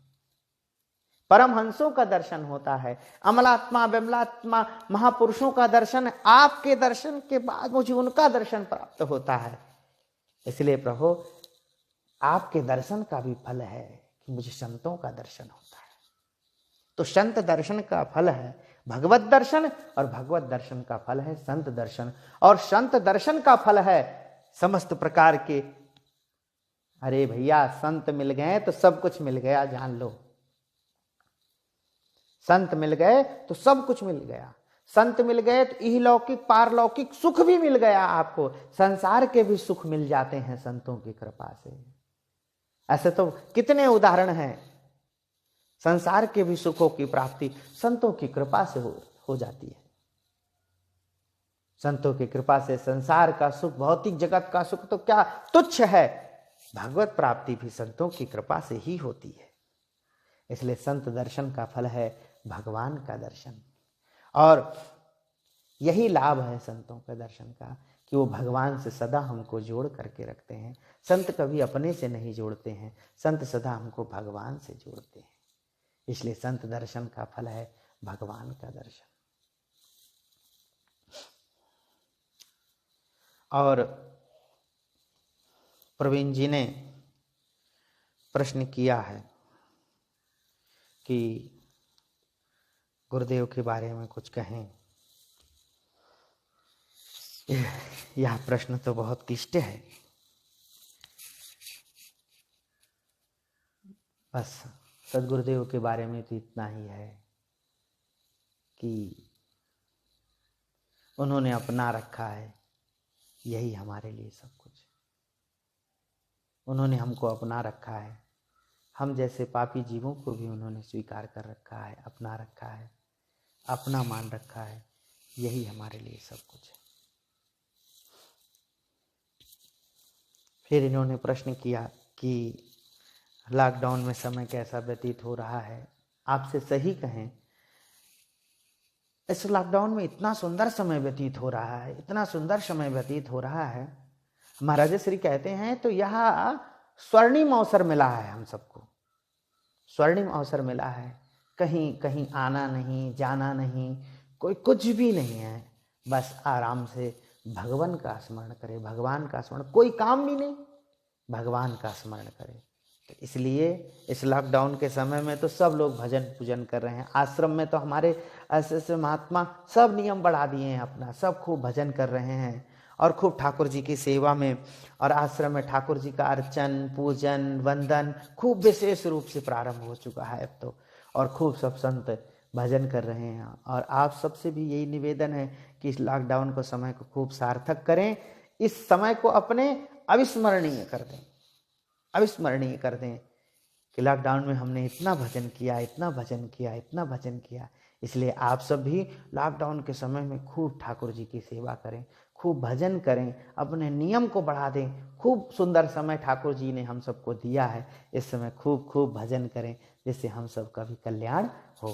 परमहंसों का दर्शन होता है, अमलात्मा विमलात्मा महापुरुषों का दर्शन, आपके दर्शन के बाद मुझे उनका दर्शन प्राप्त होता है। इसलिए प्रभु आपके दर्शन का भी फल है कि मुझे संतों का दर्शन होता है। तो संत दर्शन का फल है भगवत दर्शन और भगवत दर्शन का फल है संत दर्शन, और संत दर्शन का फल है समस्त प्रकार के, अरे भैया संत मिल गए तो सब कुछ मिल गया, जान लो। संत मिल गए तो सब कुछ मिल गया, संत मिल गए तो इहलौकिक पारलौकिक सुख भी मिल गया, आपको संसार के भी सुख मिल जाते हैं संतों की कृपा से। ऐसे तो कितने उदाहरण हैं, संसार के भी सुखों की प्राप्ति संतों की कृपा से हो जाती है। संतों की कृपा से संसार का सुख, भौतिक जगत का सुख तो क्या तुच्छ है, भगवत प्राप्ति भी संतों की कृपा से ही होती है। इसलिए संत दर्शन का फल है भगवान का दर्शन, और यही लाभ है संतों के दर्शन का कि वो भगवान से सदा हमको जोड़ करके रखते हैं। संत कभी अपने से नहीं जोड़ते हैं, संत सदा हमको भगवान से जोड़ते हैं। इसलिए संत दर्शन का फल है भगवान का दर्शन। और प्रवीण जी ने प्रश्न किया है कि गुरुदेव के बारे में कुछ कहें। यह प्रश्न तो बहुत क्लिष्ट है। बस सद्गुरुदेव के बारे में तो इतना ही है कि उन्होंने अपना रखा है, यही हमारे लिए सब कुछ। उन्होंने हमको अपना रखा है, हम जैसे पापी जीवों को भी उन्होंने स्वीकार कर रखा है, अपना रखा है, अपना मान रखा है। यही हमारे लिए सब कुछ है। फिर इन्होंने प्रश्न किया कि लॉकडाउन में समय कैसा व्यतीत हो रहा है। आपसे सही कहें, इस लॉकडाउन में इतना सुंदर समय व्यतीत हो रहा है, इतना सुंदर समय व्यतीत हो रहा है। महाराज श्री कहते हैं तो यह स्वर्णिम अवसर मिला है, हम सबको स्वर्णिम अवसर मिला है। कहीं कहीं आना नहीं, जाना नहीं, कोई कुछ भी नहीं है, बस आराम से भगवान का स्मरण करें, भगवान का स्मरण, कोई काम भी नहीं, भगवान का स्मरण करें। तो इसलिए इस लॉकडाउन के समय में तो सब लोग भजन पूजन कर रहे हैं। आश्रम में तो हमारे ऐसे ऐसे महात्मा सब नियम बढ़ा दिए हैं अपना, सब खूब भजन कर रहे हैं और खूब ठाकुर जी की सेवा में, और आश्रम में ठाकुर जी का अर्चन, पूजन, वंदन खूब विशेष रूप से प्रारंभ हो चुका है अब तो, और खूब सब संत भजन कर रहे हैं। और आप सबसे भी यही निवेदन है कि इस लॉकडाउन को समय को खूब सार्थक करें, इस समय को अपने अविस्मरणीय कर दें, अविस्मरणीय कर दें कि लॉकडाउन में हमने इतना भजन किया, इतना भजन किया, इतना भजन किया। इसलिए आप सब भी लॉकडाउन के समय में खूब ठाकुर जी की सेवा करें, खूब भजन करें, अपने नियम को बढ़ा दें। खूब सुंदर समय ठाकुर जी ने हम सबको दिया है, इस समय खूब खूब भजन करें, जिससे हम सब का भी कल्याण हो।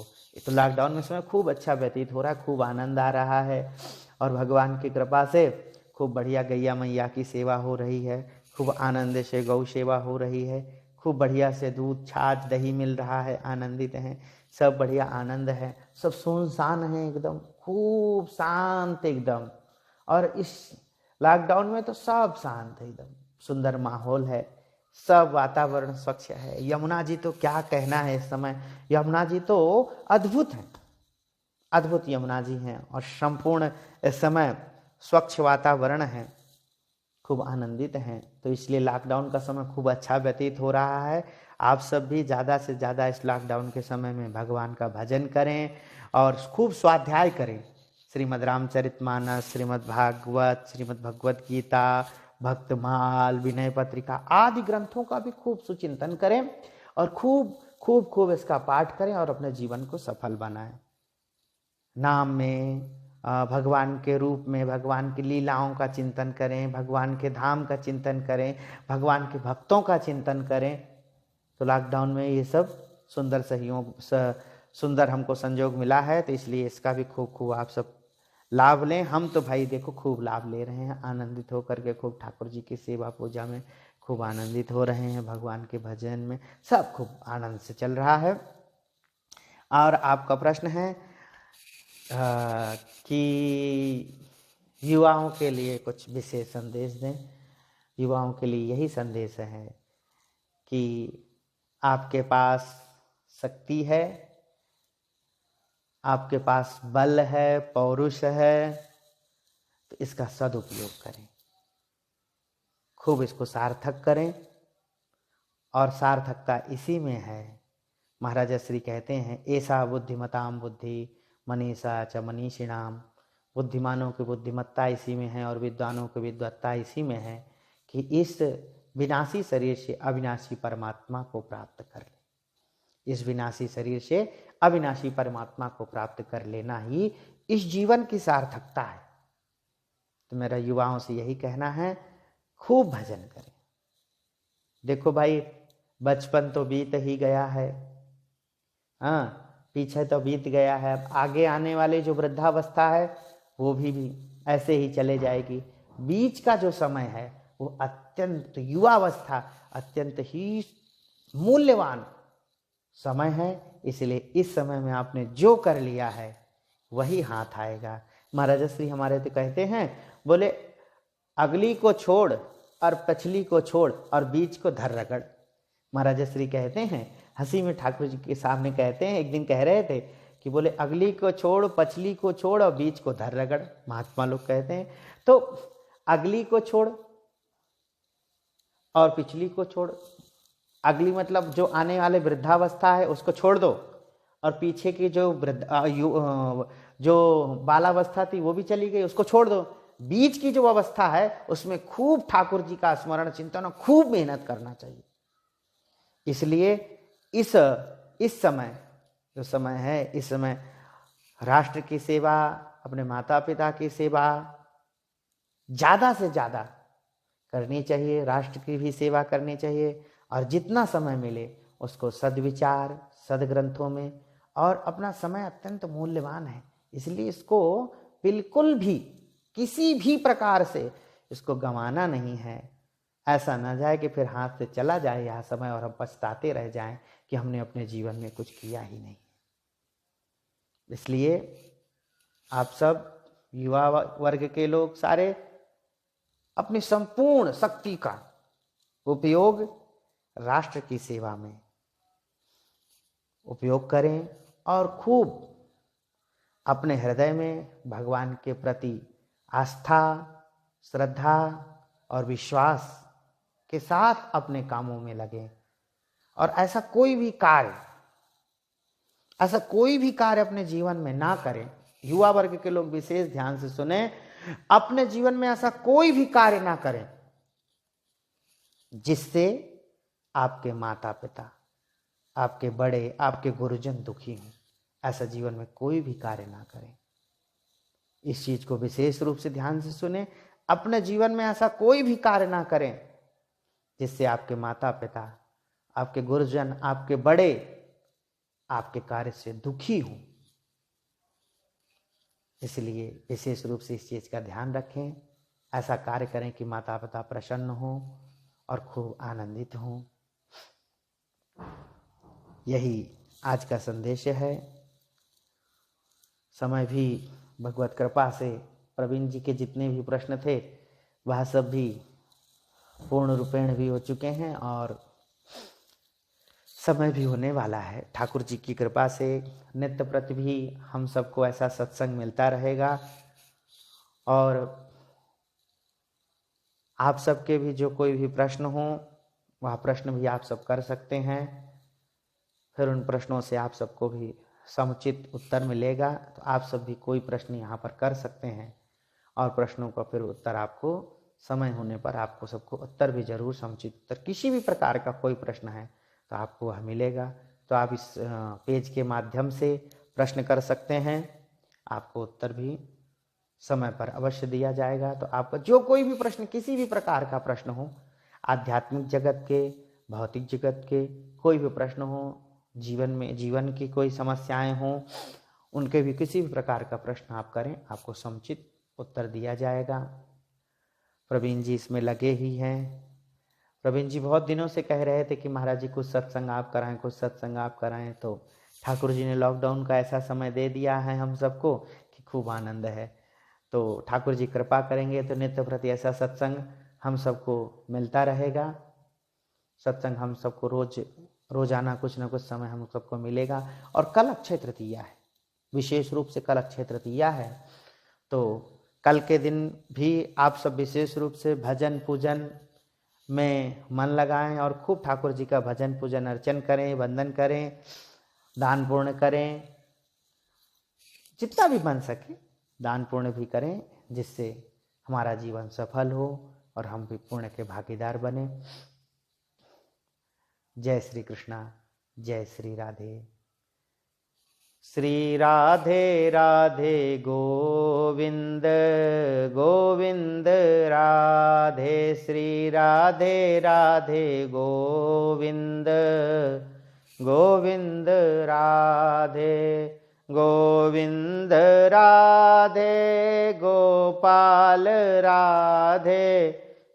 तो लॉकडाउन में समय खूब अच्छा व्यतीत हो रहा है, खूब आनंद आ रहा है, और भगवान की कृपा से खूब बढ़िया गैया मैया की सेवा हो रही है, खूब आनंद से गौ सेवा हो रही है, खूब बढ़िया से दूध, छाछ, दही मिल रहा है, आनंदित हैं सब, बढ़िया आनंद है। सब सुनसान है एकदम, खूब शांत एकदम। और इस लॉकडाउन में तो सब शांत है, एकदम सुंदर माहौल है, सब वातावरण स्वच्छ है। यमुना जी तो क्या कहना है इस समय, यमुना जी तो अद्भुत है, अद्भुत यमुना जी हैं, और संपूर्ण इस समय स्वच्छ वातावरण है, खूब आनंदित हैं। तो इसलिए लॉकडाउन का समय खूब अच्छा व्यतीत हो रहा है। आप सब भी ज़्यादा से ज़्यादा इस लॉकडाउन के समय में भगवान का भजन करें और खूब स्वाध्याय करें। श्रीमद् रामचरितमानस, श्रीमद् भागवत, श्रीमद् भगवत गीता, भक्तमाल, विनय पत्रिका आदि ग्रंथों का भी खूब सुचिंतन करें, और खूब खूब खूब इसका पाठ करें और अपने जीवन को सफल बनाएं। नाम में, भगवान के रूप में, भगवान की लीलाओं का चिंतन करें, भगवान के धाम का चिंतन करें, भगवान के भक्तों का चिंतन करें। तो लॉकडाउन में ये सब सुंदर सुंदर हमको संयोग मिला है, तो इसलिए इसका भी खूब खूब आप सब लाभ लें। हम तो भाई देखो खूब लाभ ले रहे हैं, आनंदित होकर के खूब ठाकुर जी की सेवा पूजा में खूब आनंदित हो रहे हैं, भगवान के भजन में सब खूब आनंद से चल रहा है। और आपका प्रश्न है कि युवाओं के लिए कुछ विशेष संदेश दें। युवाओं के लिए यही संदेश है कि आपके पास शक्ति है, आपके पास बल है, पौरुष है, तो इसका सदुपयोग करें, खूब इसको सार्थक करें। और सार्थकता इसी में है। महाराज श्री कहते हैं, ऐसा बुद्धिमताम बुद्धि मनीषा च मनीषिणाम, बुद्धिमानों की बुद्धिमत्ता इसी में है और विद्वानों की विद्वत्ता इसी में है कि इस विनाशी शरीर से अविनाशी परमात्मा को प्राप्त कर ले। इस विनाशी शरीर से अविनाशी परमात्मा को प्राप्त कर लेना ही इस जीवन की सार्थकता है। तो मेरा युवाओं से यही कहना है, खूब भजन करें। देखो भाई, बचपन तो बीत ही गया है, हाँ पीछे तो बीत गया है, अब आगे आने वाले जो वृद्धावस्था है वो भी ऐसे ही चले जाएगी। बीच का जो समय है वो अत्यंत, युवावस्था अत्यंत ही मूल्यवान समय है। इसलिए इस समय में आपने जो कर लिया है वही हाथ आएगा। महाराज श्री हमारे तो कहते हैं, बोले अगली को छोड़ और पछली को छोड़ और बीच को धर रगड़। महाराज श्री कहते हैं, हंसी में ठाकुर जी के सामने कहते हैं, एक दिन कह रहे थे कि बोले अगली को छोड़, पछली को छोड़ और बीच को धर रगड़। महात्मा लोग कहते हैं, तो अगली को छोड़ और पिछली को छोड़। अगली मतलब जो आने वाले वृद्धावस्था है उसको छोड़ दो, और पीछे की जो जो बालावस्था थी वो भी चली गई, उसको छोड़ दो। बीच की जो अवस्था है उसमें खूब ठाकुर जी का स्मरण चिंतन और खूब मेहनत करना चाहिए। इसलिए इस समय जो समय है, इस समय राष्ट्र की सेवा, अपने माता पिता की सेवा ज़्यादा से ज़्यादा करनी चाहिए, राष्ट्र की भी सेवा करनी चाहिए, और जितना समय मिले उसको सद्विचार, सद्ग्रंथों में, और अपना समय अत्यंत मूल्यवान है, इसलिए इसको बिल्कुल भी किसी भी प्रकार से इसको गंवाना नहीं है। ऐसा ना जाए कि फिर हाथ से चला जाए यह समय और हम पछताते रह जाएं कि हमने अपने जीवन में कुछ किया ही नहीं। इसलिए आप सब युवा वर्ग के लोग सारे अपनी संपूर्ण शक्ति का उपयोग राष्ट्र की सेवा में उपयोग करें और खूब अपने हृदय में भगवान के प्रति आस्था, श्रद्धा और विश्वास के साथ अपने कामों में लगें। और ऐसा कोई भी कार्य अपने जीवन में ना करें। युवा वर्ग के लोग विशेष ध्यान से सुने, अपने जीवन में ऐसा कोई भी कार्य ना करें जिससे आपके माता पिता, आपके बड़े, आपके गुरुजन दुखी हों। ऐसा जीवन में कोई भी कार्य ना करें। इस चीज को विशेष रूप से ध्यान से सुने। अपने जीवन में ऐसा कोई भी कार्य ना करें जिससे आपके माता पिता, आपके गुरुजन, आपके बड़े आपके कार्य से दुखी हों। इसलिए विशेष रूप से इस चीज का ध्यान रखें। ऐसा कार्य करें कि माता पिता प्रसन्न हों और खूब आनंदित हों। यही आज का संदेश है। समय भी भगवत कृपा से प्रवीण जी के जितने भी प्रश्न थे वह सब भी पूर्ण रूपेण भी हो चुके हैं और समय भी होने वाला है। ठाकुर जी की कृपा से नित्य प्रति भी हम सबको ऐसा सत्संग मिलता रहेगा और आप सबके भी जो कोई भी प्रश्न हो वह प्रश्न भी आप सब कर सकते हैं। फिर उन प्रश्नों से आप सबको भी समुचित उत्तर मिलेगा। तो आप सब भी कोई प्रश्न यहाँ पर कर सकते हैं और प्रश्नों का फिर उत्तर आपको समय होने पर आपको सबको उत्तर भी जरूर समुचित उत्तर, किसी भी प्रकार का कोई प्रश्न है तो आपको वह मिलेगा। तो आप इस पेज के माध्यम से प्रश्न कर सकते हैं, आपको उत्तर भी समय पर अवश्य दिया जाएगा। तो आपका जो कोई भी प्रश्न, किसी भी प्रकार का प्रश्न हो, आध्यात्मिक जगत के, भौतिक जगत के कोई भी प्रश्न हो, जीवन की कोई समस्याएं हों, उनके भी किसी भी प्रकार का प्रश्न आप करें, आपको समुचित उत्तर दिया जाएगा। प्रवीण जी इसमें लगे ही हैं। प्रवीण जी बहुत दिनों से कह रहे थे कि महाराज जी कुछ सत्संग आप कराएं, कुछ सत्संग आप कराएं। तो ठाकुर जी ने लॉकडाउन का ऐसा समय दे दिया है हम सबको कि खूब आनंद है। तो ठाकुर जी कृपा करेंगे तो नित्य प्रति ऐसा सत्संग हम सबको मिलता रहेगा। सत्संग हम सबको रोजाना कुछ न कुछ समय हम सबको मिलेगा। और कल अक्षय तृतीया है, विशेष रूप से कल अक्षय तृतीया है। तो कल के दिन भी आप सब विशेष रूप से भजन पूजन में मन लगाएं और खूब ठाकुर जी का भजन पूजन अर्चन करें, वंदन करें, दान पुण्य करें, जितना भी बन सके दान पुण्य भी करें, जिससे हमारा जीवन सफल हो और हम भी पुण्य के भागीदार बने। जय श्री कृष्णा, जय श्री राधे। श्री राधे राधे गोविंद गोविंद राधे, श्री राधे राधे गोविंद गोविंद राधे, गोविंद राधे गोपाल राधे,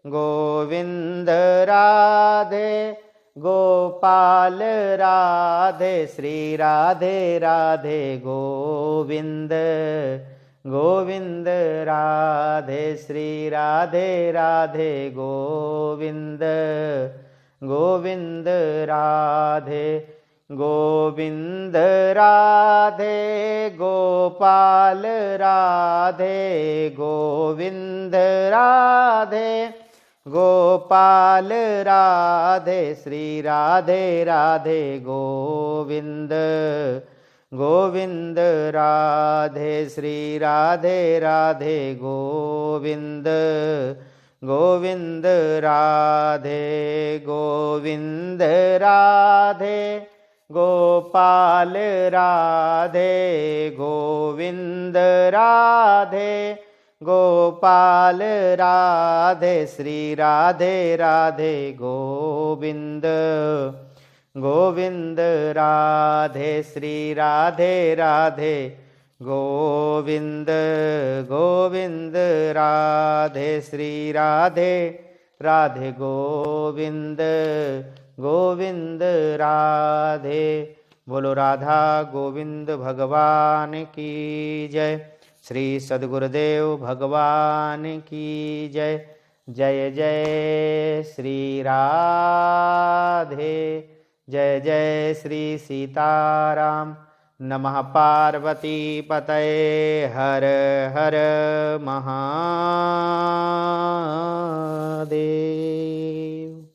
गोविंद राधे गोपाल राधे, श्री राधे राधे गोविंद गोविंद राधे, श्री राधे राधे गोविंद गोविंद राधे, गोविंद राधे गोपाल राधे, गोविंद राधे गोपाल राधे, श्री राधे राधे गोविंद गोविंद राधे, श्री राधे राधे गोविंद गोविंद राधे, गोविंद राधे गोपाल राधे गोविंद राधे गोपाल राधे श्री राधे राधे गोविंद गोविंद राधे श्री राधे राधे गोविंद गोविंद राधे श्री राधे राधे गोविंद गोविंद राधे। बोलो राधा गोविंद भगवान की जय। श्री सद्गुरुदेव भगवान की जय। जय जय श्री राधे जय जय श्री सीताराम। नमः पार्वती पतये हर हर महादेव।